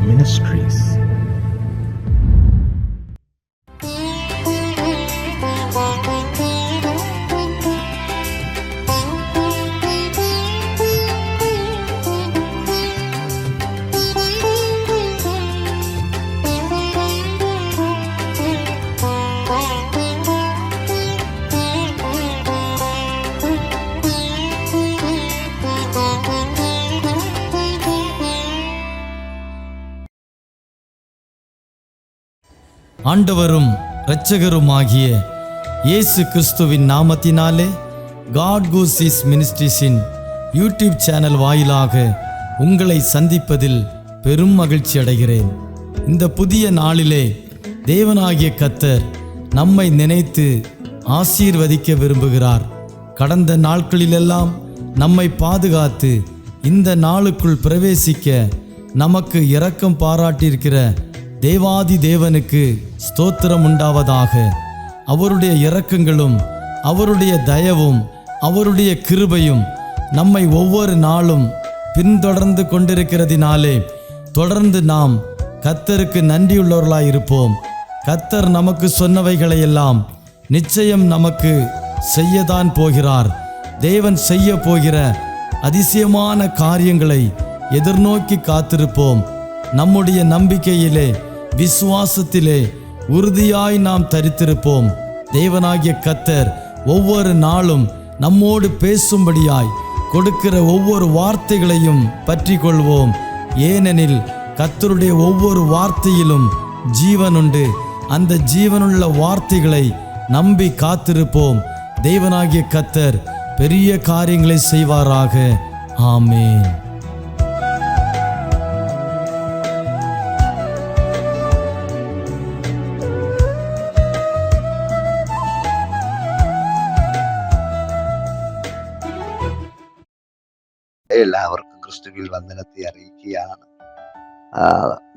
Ministries. ஆண்டவரும் இரட்சகருமாகிய இயேசு கிறிஸ்துவின் நாமத்தினாலே காட் கூசிஸ் மினிஸ்ட்ரீஸின் யூடியூப் சேனல் வாயிலாக உங்களை சந்திப்பதில் பெரும் மகிழ்ச்சி அடைகிறேன். இந்த புதிய நாளிலே தேவனாகிய கர்த்தர் நம்மை நினைத்து ஆசீர்வதிக்க விரும்புகிறார். கடந்த நாட்களிலெல்லாம் நம்மை பாதுகாத்து இந்த நாளுக்குள் பிரவேசிக்க நமக்கு இரக்கம் பாராட்டியிருக்கிற தேவாதி தேவனுக்கு ஸ்தோத்திரம் உண்டாவதாக. அவருடைய இரக்கங்களும் அவருடைய தயவும் அவருடைய கிருபையும் நம்மை ஒவ்வொரு நாளும் பின்தொடர்ந்து கொண்டிருக்கிறதினாலே தொடர்ந்து நாம் கர்த்தருக்கு நன்றியுள்ளவர்களாய் இருப்போம். கர்த்தர் நமக்கு சொன்னவைகளையெல்லாம் நிச்சயம் நமக்கு செய்யத்தான் போகிறார். தேவன் செய்ய போகிற அதிசயமான காரியங்களை எதிர்நோக்கி காத்திருப்போம். நம்முடைய நம்பிக்கையிலே விசுவாசத்திலே உறுதியாய் நாம் தரித்திருப்போம். தேவனாகிய கர்த்தர் ஒவ்வொரு நாளும் நம்மோடு பேசும்படியாய் கொடுக்கிற ஒவ்வொரு வார்த்தைகளையும் பற்றி கொள்வோம். ஏனெனில் கர்த்தருடைய ஒவ்வொரு வார்த்தையிலும் ஜீவனுண்டு. அந்த ஜீவனுள்ள வார்த்தைகளை நம்பி காத்திருப்போம். தேவனாகிய கர்த்தர் பெரிய காரியங்களை செய்வாராக. ஆமென். എല്ലാവർക്കും ക്രിസ്തുവിൽ വന്ദനത്തെ അറിയിക്കുകയാണ്.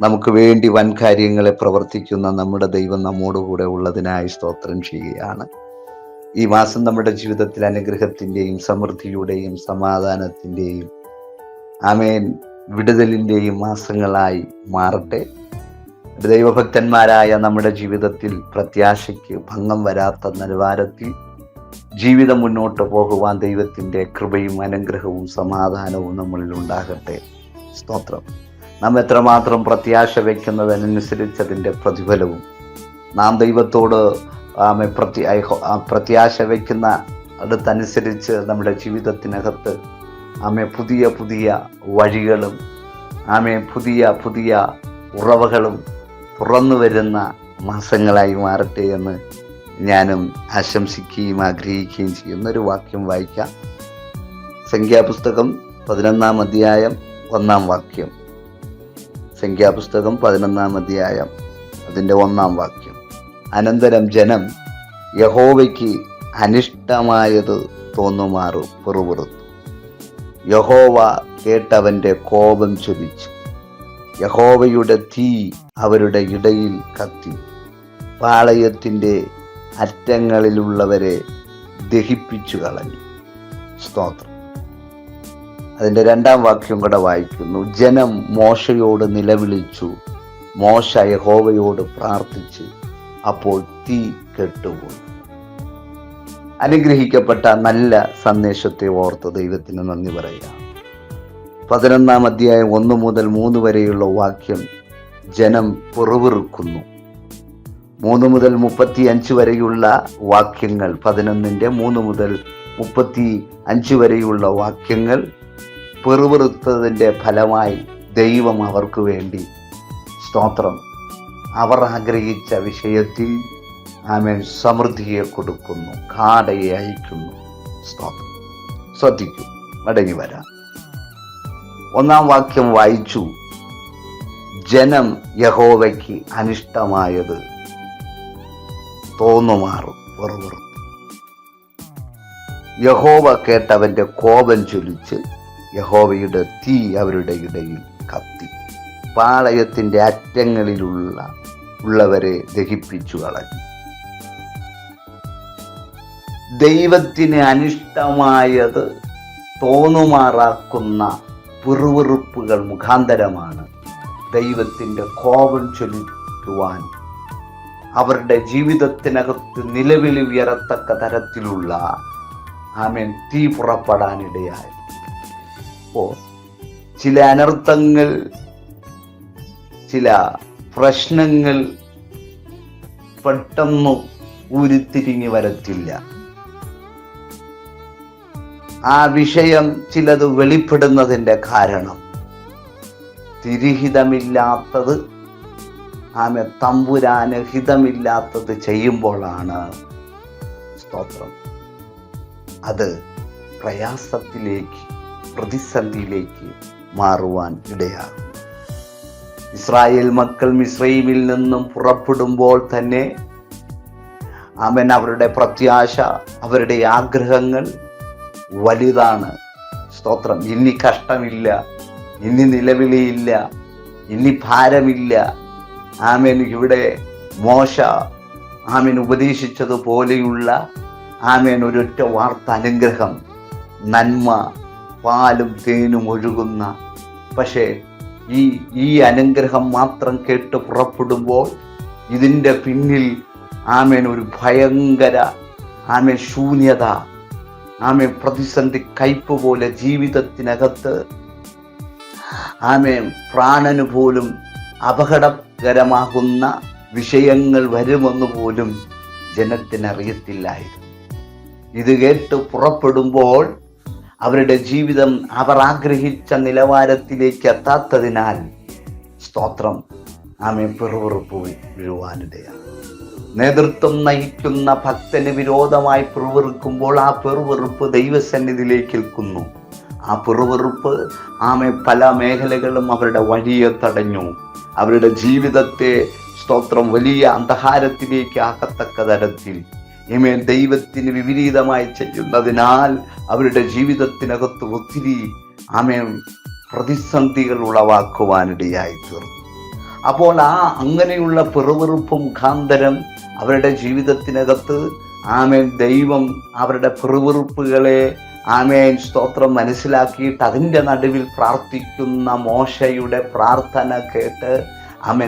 നമുക്ക് വേണ്ടി വൻ കാര്യങ്ങളെ പ്രവർത്തിക്കുന്ന നമ്മുടെ ദൈവം നമ്മോടുകൂടെ ഉള്ളതിനായി സ്തോത്രം ചെയ്യുകയാണ്. ഈ മാസം നമ്മുടെ ജീവിതത്തിൽ അനുഗ്രഹത്തിൻ്റെയും സമൃദ്ധിയുടെയും സമാധാനത്തിൻ്റെയും ആമേൻ വിടുതലിൻ്റെയും മാസങ്ങളായി മാറട്ടെ. ദൈവഭക്തന്മാരായ നമ്മുടെ ജീവിതത്തിൽ പ്രത്യാശയ്ക്ക് ഭംഗം വരാത്ത നിലവാരത്തിൽ ജീവിതം മുന്നോട്ട് പോകുവാൻ ദൈവത്തിൻ്റെ കൃപയും അനുഗ്രഹവും സമാധാനവും നമ്മളിൽ ഉണ്ടാകട്ടെ. സ്തോത്രം. നാം എത്രമാത്രം പ്രത്യാശ വയ്ക്കുന്നതിനനുസരിച്ച് അതിൻ്റെ പ്രതിഫലവും നാം ദൈവത്തോട് പ്രത്യാശ വയ്ക്കുന്ന അടുത്തനുസരിച്ച് നമ്മുടെ ജീവിതത്തിനകത്ത് പുതിയ പുതിയ വഴികളും പുതിയ പുതിയ ഉറവകളും തുറന്നു വരുന്ന മാസങ്ങളായി മാറട്ടെ എന്ന് ഞാനും ആശംസിക്കുകയും ആഗ്രഹിക്കുകയും ചെയ്യുന്നൊരു വാക്യം വായിക്കാം. സംഖ്യാപുസ്തകം 11-ാം അധ്യായം 1-ാം വാക്യം. സംഖ്യാപുസ്തകം 11-ാം അധ്യായം അതിൻ്റെ 1-ാം വാക്യം. അനന്തരം ജനം യഹോവയ്ക്ക് അനിഷ്ടമായത് തോന്നുമാറു പിറുപിറുത്തു. യഹോവ കേട്ടവൻ്റെ കോപം ജ്വലിച്ചു. യഹോവയുടെ തീ അവരുടെ ഇടയിൽ കത്തി. പാളയത്തിൻ്റെ അറ്റങ്ങളിലുള്ളവരെ ദഹിപ്പിച്ചു കളഞ്ഞു. സ്തോത്രം. അതിൻ്റെ 2-ാം വാക്യം കൂടെ വായിക്കുന്നു. ജനം മോശയോട് നിലവിളിച്ചു. മോശ യഹോവയോട് പ്രാർത്ഥിച്ച് അപ്പോൾ തീ കെട്ടുപോയി. അനുഗ്രഹിക്കപ്പെട്ട നല്ല സന്ദേശത്തെ ഓർത്ത് ദൈവത്തിന് നന്ദി പറയുക. 11-ാം അധ്യായം 1 മുതൽ 3 വരെയുള്ള വാക്യം ജനം പിറുപിറുക്കുന്നു. 3 മുതൽ 35 വരെയുള്ള വാക്യങ്ങൾ 11-ന്റെ 3 മുതൽ 35 വരെയുള്ള വാക്യങ്ങൾ പിറുപിറുത്തതിൻ്റെ ഫലമായി ദൈവം അവർക്ക് വേണ്ടി സ്തോത്രം അവർ ആഗ്രഹിച്ച വിഷയത്തിൽ സമൃദ്ധിയെ കൊടുക്കുന്നു, കാടയെ അയക്കുന്നു. സ്തോത്രം. ശ്രദ്ധിക്കൂ, മടങ്ങി വരാം. 1-ാം വാക്യം വായിച്ചു. ജനം യഹോവയ്ക്ക് അനിഷ്ടമായത് തോന്നുമാറും വെറുവെറുത്തു. യഹോവ കേട്ടവൻ്റെ കോപം ജ്വലിച്ച് യഹോവയുടെ തീ അവരുടെ ഇടയിൽ കത്തി. പാളയത്തിൻ്റെ അറ്റങ്ങളിലുള്ളവരെ ദഹിപ്പിച്ചു കളഞ്ഞു. ദൈവത്തിന് അനിഷ്ടമായത് തോന്നുമാറാക്കുന്ന പിറുവിറുപ്പുകൾ മുഖാന്തരമാണ് ദൈവത്തിൻ്റെ കോപം ചൊലിക്കുവാൻ, അവരുടെ ജീവിതത്തിനകത്ത് നിലവിളി ഉയരത്തക്ക തരത്തിലുള്ള തീ പുറപ്പെടാനിടയായി. അപ്പോൾ ചില അനർത്ഥങ്ങൾ, ചില പ്രശ്നങ്ങൾ പെട്ടെന്ന് ഉരുത്തിരിഞ്ഞു വരത്തില്ല. ആ വിഷയം ചിലത് വെളിപ്പെടുന്നതിൻ്റെ കാരണം തിരിഹിതമില്ലാത്തത്, തമ്പുരാന് ഹിതമില്ലാത്തത് ചെയ്യുമ്പോഴാണ് സ്തോത്രം അത് പ്രയാസത്തിലേക്ക്, പ്രതിസന്ധിയിലേക്ക് മാറുവാൻ ഇടയാകും. ഇസ്രായേൽ മക്കൾ മിസ്രയീമിൽ നിന്നും പുറപ്പെടുമ്പോൾ തന്നെ അവരുടെ പ്രത്യാശ, അവരുടെ ആഗ്രഹങ്ങൾ വലുതാണ്. സ്തോത്രം. ഇനി കഷ്ടമില്ല, ഇനി നിലവിളിയില്ല, ഇനി ഭാരമില്ല. ഇവിടെ മോശ ഉപദേശിച്ചതുപോലെയുള്ള ഒരൊറ്റ വാർത്ത അനുഗ്രഹം, നന്മ, പാലും തേനും ഒഴുകുന്ന. പക്ഷേ ഈ അനുഗ്രഹം മാത്രം കേട്ട് പുറപ്പെടുമ്പോൾ ഇതിൻ്റെ പിന്നിൽ ഒരു ഭയങ്കര ശൂന്യത, പ്രതിസന്ധി, കയ്പ് പോലെ ജീവിതത്തിനകത്ത് പ്രാണന് പോലും അപകടകരമാകുന്ന വിഷയങ്ങൾ വരുമെന്ന് പോലും ജനത്തിനറിയത്തില്ലായിരുന്നു. ഇത് കേട്ട് പുറപ്പെടുമ്പോൾ അവരുടെ ജീവിതം അവർ ആഗ്രഹിച്ച നിലവാരത്തിലേക്ക് എത്താത്തതിനാൽ സ്തോത്രം പിറുപിറുപ്പ് വീഴുവാനിടയാണ്. നേതൃത്വം നയിക്കുന്ന ഭക്തന് വിരോധമായി പിറുപിറുക്കുമ്പോൾ ആ പിറുപിറുപ്പ് ദൈവസന്നിധിയിലേക്ക് എൽക്കുന്നു. ആ പിറുപിറുപ്പ് പല മേഖലകളും അവരുടെ വഴിയെ തടഞ്ഞു. അവരുടെ ജീവിതത്തെ സ്തോത്രം വലിയ അന്ധകാരത്തിലേക്ക് ആക്കത്തക്ക തരത്തിൽ ദൈവത്തിന് വിപരീതമായി ചെയ്യുന്നതിനാൽ അവരുടെ ജീവിതത്തിനകത്ത് ഒത്തിരി പ്രതിസന്ധികൾ ഉളവാക്കുവാനിടയായി തീർന്നു. അപ്പോൾ അങ്ങനെയുള്ള പിറുപിറുപ്പ് മുഖാന്തരം അവരുടെ ജീവിതത്തിനകത്ത് ദൈവം അവരുടെ പിറുപിറുപ്പുകളെ സ്തോത്രം മനസ്സിലാക്കിയിട്ട് അതിൻ്റെ നടുവിൽ പ്രാർത്ഥിക്കുന്ന മോശയുടെ പ്രാർത്ഥന കേട്ട്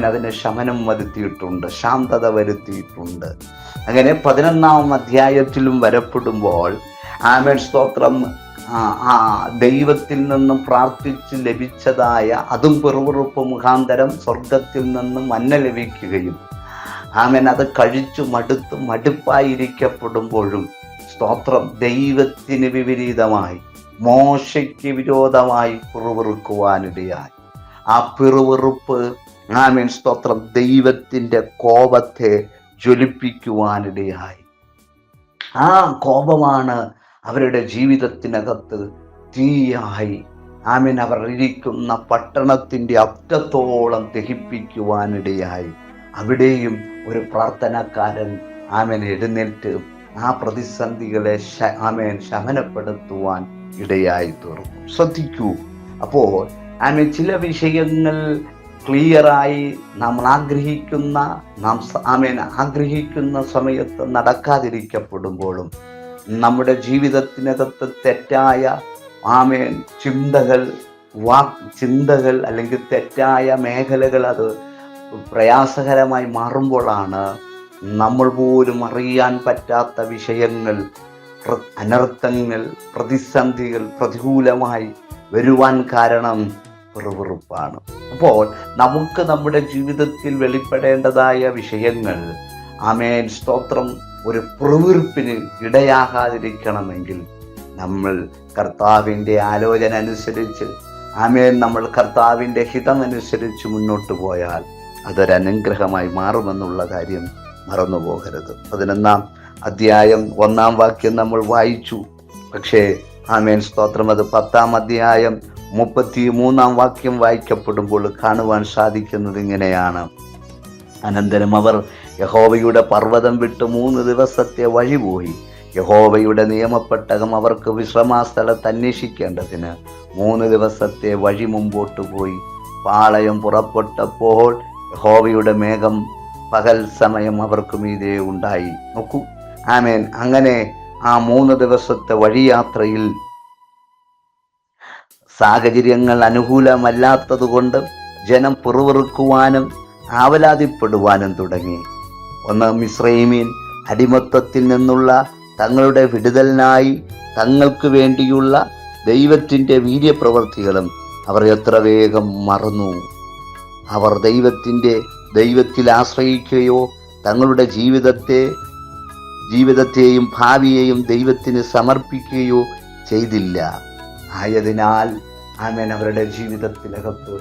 അതിന് ശമനം വരുത്തിയിട്ടുണ്ട്, ശാന്തത വരുത്തിയിട്ടുണ്ട്. അങ്ങനെ 11-ാം അധ്യായത്തിലും വരപ്പെടുമ്പോൾ സ്തോത്രം ദൈവത്തിൽ നിന്നും പ്രാർത്ഥിച്ച് ലഭിച്ചതായ അതും പിറുപിറുപ്പ് മുഖാന്തരം സ്വർഗത്തിൽ നിന്നും മന്ന ലഭിക്കുകയും അത് കഴിച്ചു മടുപ്പായിരിക്കപ്പെടുമ്പോഴും സ്തോത്രം ദൈവത്തിന് വിപരീതമായി, മോശയ്ക്ക് വിരോധമായി പിറുപിറുക്കുവാനിടയായി. ആ പിറുപിറുപ്പ് സ്തോത്രം ദൈവത്തിൻ്റെ കോപത്തെ ജ്വലിപ്പിക്കുവാനിടയായി. ആ കോപമാണ് അവരുടെ ജീവിതത്തിനകത്ത് തീയായി അവർ ഇരിക്കുന്ന പട്ടണത്തിൻ്റെ അറ്റത്തോളം ദഹിപ്പിക്കുവാനിടയായി. അവിടെയും ഒരു പ്രാർത്ഥനക്കാരൻ എഴുന്നേറ്റ് ആ പ്രതിസന്ധികളെ ശമനപ്പെടുത്തുവാൻ ഇടയായി തീർന്നു. ശ്രദ്ധിക്കൂ. അപ്പോൾ ചില വിഷയങ്ങൾ ക്ലിയറായി നമ്മൾ ആഗ്രഹിക്കുന്ന സമയത്ത് നടക്കാതിരിക്കപ്പെടുമ്പോഴും നമ്മുടെ ജീവിതത്തിനകത്ത് തെറ്റായ ചിന്തകൾ അല്ലെങ്കിൽ തെറ്റായ മേഖലകൾ അത് പ്രയാസകരമായി മാറുമ്പോഴാണ് നമ്മൾ പോലും അറിയാൻ പറ്റാത്ത വിഷയങ്ങൾ, അനർത്ഥങ്ങൾ, പ്രതിസന്ധികൾ പ്രതികൂലമായി വരുവാൻ കാരണം പിറുപിറുപ്പാണ്. അപ്പോൾ നമുക്ക് നമ്മുടെ ജീവിതത്തിൽ വെളിപ്പെടേണ്ടതായ വിഷയങ്ങൾ സ്തോത്രം ഒരു പിറുപിറുപ്പിന് ഇടയാകാതിരിക്കണമെങ്കിൽ നമ്മൾ കർത്താവിൻ്റെ ആലോചന അനുസരിച്ച് നമ്മൾ കർത്താവിൻ്റെ ഹിതമനുസരിച്ച് മുന്നോട്ട് പോയാൽ അതൊരനുഗ്രഹമായി മാറുമെന്നുള്ള കാര്യം മറന്നുപോകരുത്. 11-ാം അധ്യായം 1-ാം വാക്യം നമ്മൾ വായിച്ചു. പക്ഷേ സ്തോത്രം അത് 10-ാം അധ്യായം 33-ാം വാക്യം വായിക്കപ്പെടുമ്പോൾ കാണുവാൻ സാധിക്കുന്നത് ഇങ്ങനെയാണ്. അനന്തരം അവർ യഹോവയുടെ പർവ്വതം വിട്ട് 3 ദിവസത്തെ വഴിപോയി. യഹോവയുടെ നിയമപ്പെട്ടകം അവർക്ക് വിശ്രമസ്ഥലത്ത് അന്വേഷിക്കേണ്ടതിന് 3 ദിവസത്തെ വഴി മുമ്പോട്ട് പോയി. പാളയം പുറപ്പെട്ടപ്പോൾ യഹോവയുടെ മേഘം പകൽ സമയം അവർക്ക് മീതെ ഉണ്ടായി. നോക്കൂ, അങ്ങനെ ആ 3 ദിവസത്തെ വഴിയാത്രയിൽ സാഹചര്യങ്ങൾ അനുകൂലമല്ലാത്തത് കൊണ്ട് ജനം പിറുപിറുക്കുവാനും ആവലാതിപ്പെടുവാനും തുടങ്ങി. ഒന്ന്, മിസ്രയീമിൻ അടിമത്തത്തിൽ നിന്നുള്ള തങ്ങളുടെ വിടുതലിനായി തങ്ങൾക്ക് വേണ്ടിയുള്ള ദൈവത്തിൻ്റെ വീര്യപ്രവൃത്തികളും അവർ എത്ര വേഗം മറന്നു. അവർ ദൈവത്തിൽ ആശ്രയിക്കുകയോ തങ്ങളുടെ ജീവിതത്തെയും ഭാവിയെയും ദൈവത്തിന് സമർപ്പിക്കുകയോ ചെയ്തില്ല. ആയതിനാൽ ആമേൻ അവരുടെ ജീവിതത്തിനകത്ത്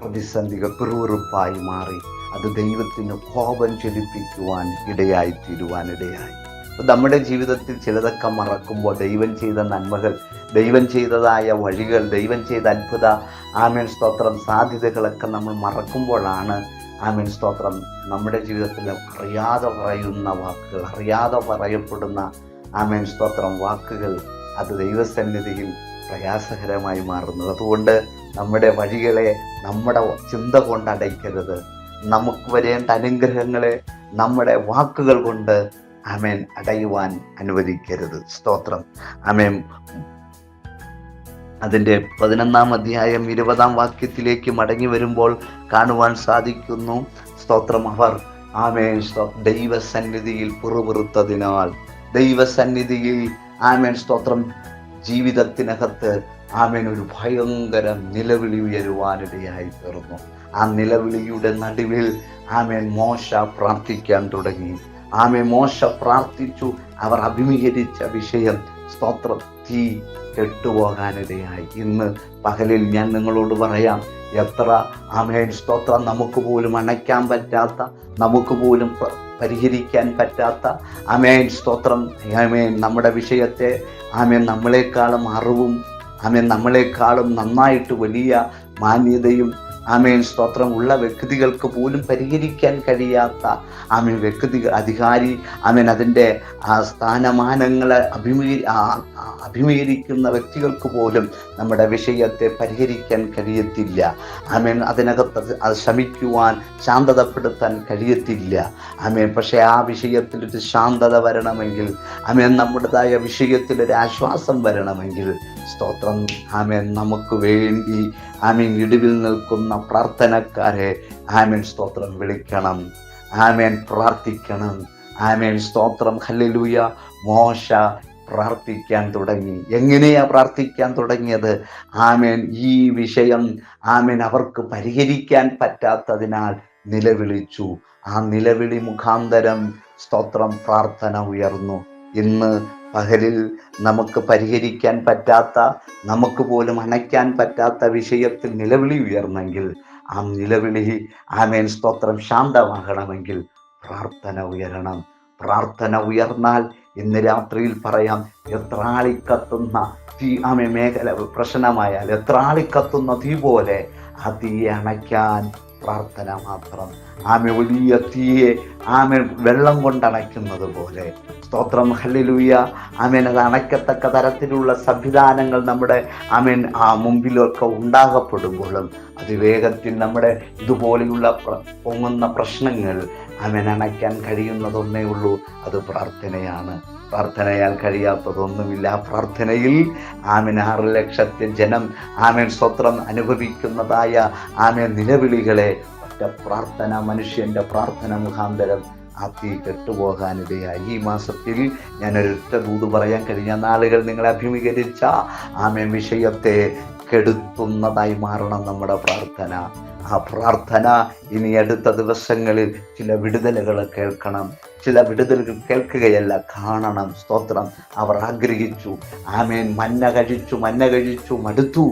പ്രതിസന്ധികൾ പിറുപിറുപ്പായി മാറി. അത് ദൈവത്തിന് കോപം ജ്വലിപ്പിക്കുവാൻ ഇടയായി. നമ്മുടെ ജീവിതത്തിൽ ചിലതൊക്കെ മറക്കുമ്പോൾ ദൈവം ചെയ്ത നന്മകൾ, ദൈവം ചെയ്തതായ വഴികൾ, ദൈവം ചെയ്ത അത്ഭുത സ്തോത്രം സാധ്യതകളൊക്കെ നമ്മൾ മറക്കുമ്പോഴാണ് സ്തോത്രം നമ്മുടെ ജീവിതത്തിൽ അറിയാതെ പറയുന്ന വാക്കുകൾ, അറിയാതെ പറയപ്പെടുന്ന സ്തോത്രം വാക്കുകൾ അത് ദൈവസന്നിധിയിൽ പ്രയാസകരമായി മാറുന്നത്. അതുകൊണ്ട് നമ്മുടെ വഴികളെ നമ്മുടെ ചിന്ത കൊണ്ട് അടയ്ക്കരുത്. നമുക്ക് വരേണ്ട അനുഗ്രഹങ്ങളെ നമ്മുടെ വാക്കുകൾ കൊണ്ട് അടയുവാൻ അനുവദിക്കരുത്. സ്തോത്രം. അതിൻ്റെ 11-ാം അധ്യായം 20-ാം വാക്യത്തിലേക്ക് മടങ്ങി വരുമ്പോൾ കാണുവാൻ സാധിക്കുന്നു. സ്തോത്രം. അവർ ദൈവസന്നിധിയിൽ പിറുപിറുത്തതിനാൽ, ദൈവസന്നിധിയിൽ സ്തോത്രം ജീവിതത്തിനകത്ത് ഒരു ഭയങ്കര നിലവിളി ഉയരുവാനിടയായി തീർന്നു. ആ നിലവിളിയുടെ നടുവിൽ മോശ പ്രാർത്ഥിക്കാൻ തുടങ്ങി. മോശ പ്രാർത്ഥിച്ചു. അവർ അഭിമുഖീകരിച്ച വിഷയം സ്തോത്രം തീ കെട്ടുപോകാനിടയായി. ഇന്ന് പകലിൽ ഞാൻ നിങ്ങളോട് പറയാം, എത്ര സ്തോത്രം നമുക്ക് പോലും അണയ്ക്കാൻ പറ്റാത്ത, നമുക്ക് പോലും പരിഹരിക്കാൻ പറ്റാത്ത സ്തോത്രം നമ്മുടെ വിഷയത്തെ നമ്മളെക്കാളും അറിവും നമ്മളെക്കാളും നന്നായിട്ട് വലിയ മാന്യതയും സ്തോത്രം ഉള്ള വ്യക്തികൾക്ക് പോലും പരിഹരിക്കാൻ കഴിയാത്ത വ്യക്തികൾ, അധികാരി അതിൻ്റെ സ്ഥാനമാനങ്ങളെ അഭിമുഖീകരിക്കുന്ന വ്യക്തികൾക്ക് പോലും നമ്മുടെ വിഷയത്തെ പരിഹരിക്കാൻ കഴിയത്തില്ല. അതിനകത്ത് അത് ശമിക്കുവാൻ, ശാന്തതപ്പെടുത്താൻ കഴിയത്തില്ല. പക്ഷേ ആ വിഷയത്തിലൊരു ശാന്തത വരണമെങ്കിൽ, നമ്മുടേതായ വിഷയത്തിലൊരു ആശ്വാസം വരണമെങ്കിൽ സ്തോത്രം നമുക്ക് വേണ്ടി ഇടിവിൽ നിൽക്കുന്ന പ്രാർത്ഥനക്കാരെ സ്തോത്രം വിളിക്കണം, പ്രാർത്ഥിക്കണം. സ്തോത്രം. ഹല്ലേലൂയ. മോശ പ്രാർത്ഥിക്കാൻ തുടങ്ങി. എങ്ങനെയാ പ്രാർത്ഥിക്കാൻ തുടങ്ങിയത്? ഈ വിഷയം അവർക്ക് പരിഹരിക്കാൻ പറ്റാത്തതിനാൽ നിലവിളിച്ചു. ആ നിലവിളി മുഖാന്തരം സ്തോത്രം പ്രാർത്ഥന ഉയർന്നു. ഇന്ന് പകലിൽ നമുക്ക് പരിഹരിക്കാൻ പറ്റാത്ത, നമുക്ക് പോലും അണയ്ക്കാൻ പറ്റാത്ത വിഷയത്തിൽ നിലവിളി ഉയർന്നെങ്കിൽ, ആ നിലവിളി സ്തോത്രം ശാന്തമാകണമെങ്കിൽ പ്രാർത്ഥന ഉയരണം. പ്രാർത്ഥന ഉയർന്നാൽ ഇന്ന് രാത്രിയിൽ പറയാം, എത്രാളിക്കത്തുന്ന തീ മേഖല പ്രശ്നമായാൽ എത്രാളിക്കത്തുന്ന തീ പോലെ ആ തീയെ അണയ്ക്കാൻ പ്രാർത്ഥന മാത്രം. വലിയ തീയെ വെള്ളം കൊണ്ടണയ്ക്കുന്നത് പോലെ സ്തോത്രം. ഹല്ലേലൂയ. അത് അണയ്ക്കത്തക്ക തരത്തിലുള്ള സംവിധാനങ്ങൾ നമ്മുടെ മുമ്പിലൊക്കെ ഉണ്ടാകപ്പെടുമ്പോഴും അതിവേഗത്തിൽ നമ്മുടെ ഇതുപോലെയുള്ള പൊങ്ങുന്ന പ്രശ്നങ്ങൾ അണയ്ക്കാൻ കഴിയുന്നതൊന്നേ ഉള്ളൂ, അത് പ്രാർത്ഥനയാണ്. പ്രാർത്ഥനയാൽ കഴിയാത്തതൊന്നുമില്ല. പ്രാർത്ഥനയിൽ 6 ലക്ഷത്തിൽ ജനം സ്തോത്രം അനുഭവിക്കുന്നതായ നിലവിളികളെ ഒറ്റ പ്രാർത്ഥന, മനുഷ്യന്റെ പ്രാർത്ഥന മുഖാന്തരം ആ തീ കെട്ടുപോകാനിടയായി. ഈ മാസത്തിൽ ഞാനൊരൊറ്റ ദൂത് പറയാൻ, കഴിഞ്ഞ നാളുകൾ നിങ്ങളെ അഭിമുഖീകരിച്ച വിഷയത്തെ കെടുത്തുന്നതായി മാറണം നമ്മുടെ പ്രാർത്ഥന. ആ പ്രാർത്ഥന ഇനി അടുത്ത ദിവസങ്ങളിൽ ചില വിടുതലുകൾ കേൾക്കണം. ചില വിടുതലുകൾ കേൾക്കുകയല്ല, കാണണം. സ്തോത്രം. അവർ ആഗ്രഹിച്ചു. മന്ന കഴിച്ചു മടുത്തു.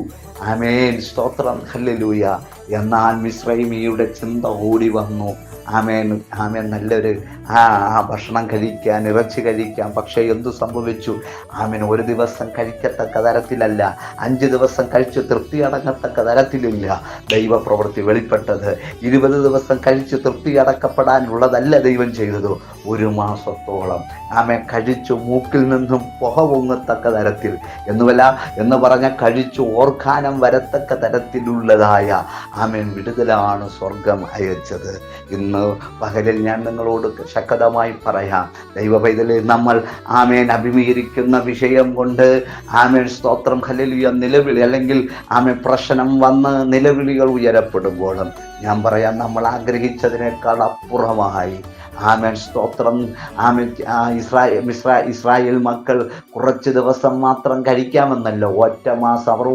സ്തോത്രം. ഹല്ലേലൂയ. എന്നാൽ മിസ്രൈമിയുടെ ചിന്ത ഓടി വന്നു. നല്ലൊരു ഭക്ഷണം കഴിക്കാൻ, ഇറച്ചി കഴിക്കാം. പക്ഷേ എന്തു സംഭവിച്ചു? ഒരു ദിവസം കഴിക്കത്തക്ക തരത്തിലല്ല, 5 ദിവസം കഴിച്ച് തൃപ്തി അടങ്ങത്തക്ക തരത്തിലില്ല ദൈവപ്രവൃത്തി വെളിപ്പെട്ടത്. 20 ദിവസം കഴിച്ച് തൃപ്തി അടക്കപ്പെടാനുള്ളതല്ല ദൈവം ചെയ്തത്. 1 മാസത്തോളം കഴിച്ചു മൂക്കിൽ നിന്നും പുക പൊങ്ങത്തക്ക തരത്തിൽ എന്ന് പറഞ്ഞ കഴിച്ചു ഓർക്കാനം വരത്തക്ക തരത്തിലുള്ളതായ വിടുതലാണ് സ്വർഗം അയച്ചത്. ഇന്ന് പകലിൽ ഞാൻ നിങ്ങളോട് ശക്തമായി പറയാം. ദൈവ പൈതലേ, നമ്മൾ ആമേൻ അഭിമുഖീകരിക്കുന്ന വിഷയം കൊണ്ട് ആമേൻ സ്തോത്രം ഹല്ലേലൂയ നിലവിളി അല്ലെങ്കിൽ ആമേൻ പ്രശ്നം വന്ന് നിലവിളികൾ ഉയരപ്പെടുമ്പോഴും ഞാൻ പറയാം, നമ്മൾ ആഗ്രഹിച്ചതിനേക്കാൾ അപ്പുറമായി ആമേൻ സ്തോത്രം ആമേൻ ഇസ്രായേൽ മക്കൾ കുറച്ച് ദിവസം മാത്രം കഴിക്കാമെന്നല്ലോ, ഒറ്റ മാസം അവർ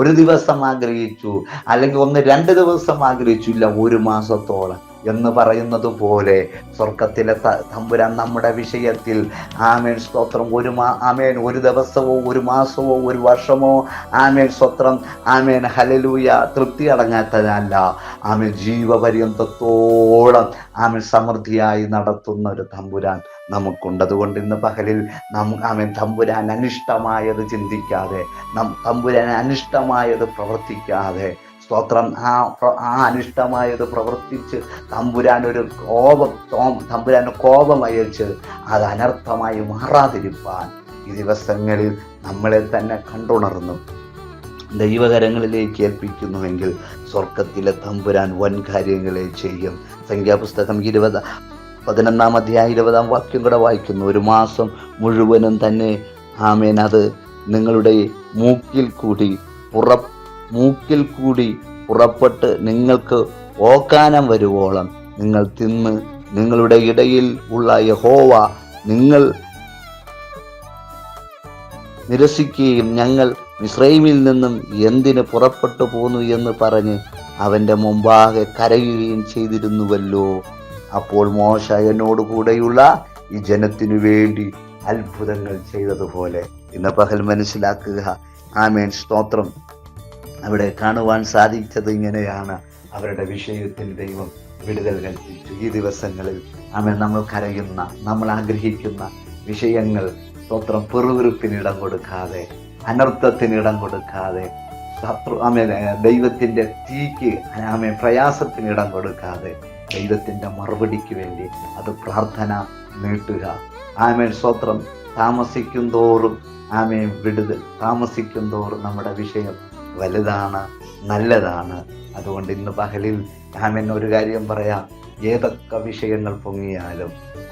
ഒരു ദിവസം ആഗ്രഹിച്ചു, അല്ലെങ്കിൽ 1-2 ദിവസം ആഗ്രഹിച്ചില്ല, 1 മാസത്തോളം എന്ന് പറയുന്നത് പോലെ സ്വർഗത്തിലെ തമ്പുരാൻ നമ്മുടെ വിഷയത്തിൽ ആമേൻ സ്തോത്രം ആമേൻ 1 ദിവസമോ 1 മാസമോ 1 വർഷമോ ആമേൻ സ്തോത്രം ആമേൻ ഹല്ലേലൂയ തൃപ്തി അടങ്ങാത്തതല്ല, ആമേൻ ജീവപര്യന്തത്തോളം ആമേൻ സമൃദ്ധിയായി നടത്തുന്ന ഒരു തമ്പുരാൻ നമുക്കുണ്ട്. അതുകൊണ്ട് ഇന്ന് പകലിൽ ആമേൻ തമ്പുരാൻ അനിഷ്ടമായത് ചിന്തിക്കാതെ, തമ്പുരാൻ അനിഷ്ടമായത് പ്രവർത്തിക്കാതെ, സ്തോത്രം ആ അനിഷ്ടമായത് പ്രവർത്തിച്ച് തമ്പുരാന് കോപം അയച്ച് അത് അനർത്ഥമായി മാറാതിരിപ്പാൻ ഈ ദിവസങ്ങളിൽ നമ്മളെ തന്നെ കണ്ടുണർന്നും ദൈവകരങ്ങളിലേക്ക് ഏൽപ്പിക്കുന്നുവെങ്കിൽ സ്വർഗത്തിലെ തമ്പുരാൻ വൻ കാര്യങ്ങളെ ചെയ്യും. സംഖ്യാപുസ്തകം 11 അധ്യായം 20 വാക്യം കൂടെ വായിക്കുന്നു. 1 മാസം മുഴുവനും തന്നെ ആമേൻ അത് നിങ്ങളുടെ മൂക്കിൽ കൂടി പുറപ്പെട്ട് നിങ്ങൾക്ക് ഓക്കാനം വരുവോളം നിങ്ങൾ തിന്ന് നിങ്ങളുടെ ഇടയിൽ ഉള്ള യഹോവ നിങ്ങൾ നിരസിക്കുകയും ഞങ്ങൾ മിസ്രയീമിൽ നിന്നും എന്തിന് പുറപ്പെട്ടു പോന്നു എന്ന് പറഞ്ഞ് അവൻ്റെ മുമ്പാകെ കരയുകയും ചെയ്തിരുന്നുവല്ലോ. അപ്പോൾ മോശ എന്നോടുകൂടെയുള്ള ഈ ജനത്തിനു വേണ്ടി അത്ഭുതങ്ങൾ ചെയ്തതുപോലെ ഇന്ന് പകൽ മനസ്സിലാക്കുക. ആമേൻ സ്തോത്രം. അവിടെ കാണുവാൻ സാധിച്ചത് ഇങ്ങനെയാണ്. അവരുടെ വിഷയത്തിൽ ദൈവം വിടുതൽ കൽപ്പിച്ചു. ഈ ദിവസങ്ങളിൽ ആമേൻ നമ്മൾ കരയുന്ന, നമ്മൾ ആഗ്രഹിക്കുന്ന വിഷയങ്ങൾ സ്തോത്രം പെറുവിറുപ്പിനിടം കൊടുക്കാതെ, അനർത്ഥത്തിനിടം കൊടുക്കാതെ, ദൈവത്തിൻ്റെ തീക്ക് പ്രയാസത്തിനിടം കൊടുക്കാതെ ദൈവത്തിൻ്റെ മറുപടിക്ക് വേണ്ടി അത് പ്രാർത്ഥന നീട്ടുക. ആമേൻ സ്തോത്രം. താമസിക്കും തോറും വിടുതൽ താമസിക്കും തോറും നമ്മുടെ വിഷയം വലുതാണ്, നല്ലതാണ്. അതുകൊണ്ട് ഇന്ന് പകലിൽ ആമേൻ ഒരു കാര്യം പറയാം, ഏതൊക്കെ വിഷയങ്ങൾ പൊങ്ങിയാലും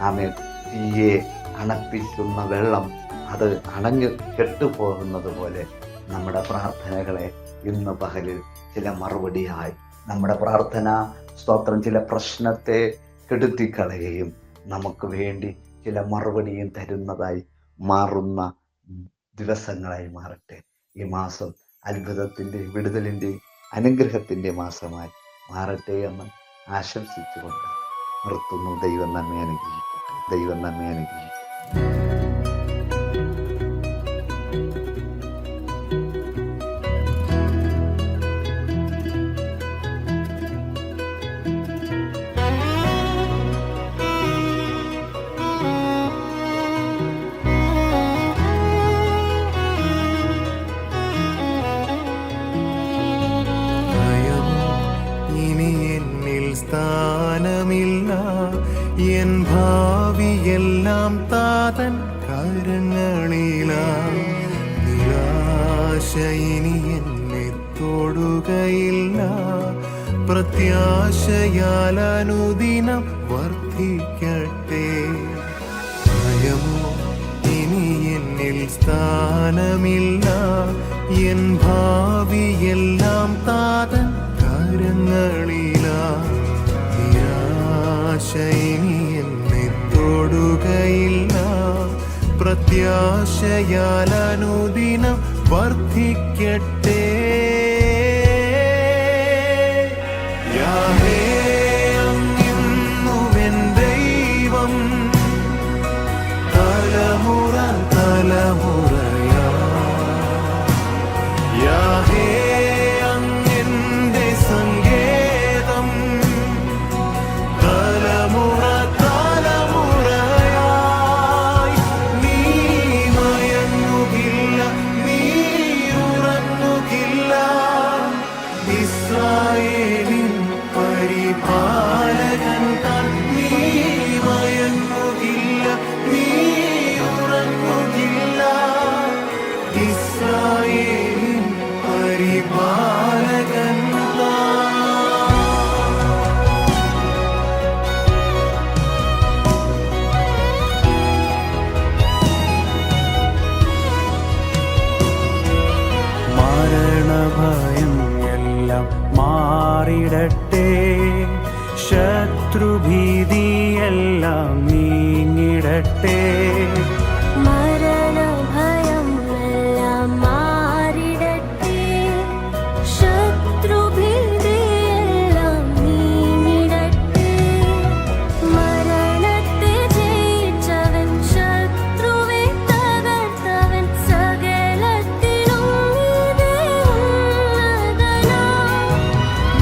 ആമേൻ തീയെ അണപ്പിക്കുന്ന വെള്ളം അത് അണഞ്ഞു കെട്ടുപോകുന്നത് പോലെ നമ്മുടെ പ്രാർത്ഥനകളെ ഇന്ന് പകലിൽ ചില മറുപടിയായി നമ്മുടെ പ്രാർത്ഥന സ്തോത്രം ചില പ്രശ്നത്തെ കെടുത്തിക്കളയുകയും നമുക്ക് വേണ്ടി ചില മറുപടിയും തരുന്നതായി മാറുന്ന ദിവസങ്ങളായി മാറട്ടെ. ഈ മാസം അത്ഭുതത്തിൻ്റെ, വിടുതലിൻ്റെ, അനുഗ്രഹത്തിൻ്റെ മാസമായി മാറട്ടെ എന്ന് ആശംസിച്ചുകൊണ്ട് നിർത്തുന്നു. ദൈവം നമ്മെ അനുഗ്രഹിക്കട്ടെ. ദൈവം നമ്മെ അനുഗ്രഹിക്കട്ടെ. സ്ഥാനമില്ല, എൻ ഭാവിയെല്ലാം താതൻ കരങ്ങളിലായി. നിരാശ ഇനി എന്നെ തൊടുകയില്ല, പ്രത്യാശയാൽ അനുദിനം വർദ്ധിക്കട്ടെ. ഭയമോ ഇനി എന്നിൽ സ്ഥാനമില്ല, എൻ ഭാവിയെല്ലാം താതൻ കരങ്ങളിലായി. നിരാശ ഇനി എന്നെ തൊടുകയില്ല, പ്രത്യാശയാൽ അനുദിനം വർദ്ധിക്കട്ടെ. യാഹേ അങ്ങെന്നുമെൻ ദൈവം, തലമുറ തലമുറയാ. യാഹേ ശത്രുഭീതിയെല്ലാം നീങ്ങിടട്ടെ. മരണഭയം എല്ലാം മാറിടട്ടെ. ശത്രുഭീതിയെല്ലാം നീങ്ങിടട്ടെ. മരണത്തെ ജയിച്ചവൻ, ശത്രുവെ തകർത്തവൻ, സകലത്തിലും നീതി ഉന്നതനാം.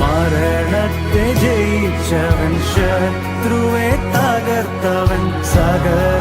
മരണത്തെ ജയിച്ചവൻ, ശത്രുവെ തകർത്തവൻ, സകല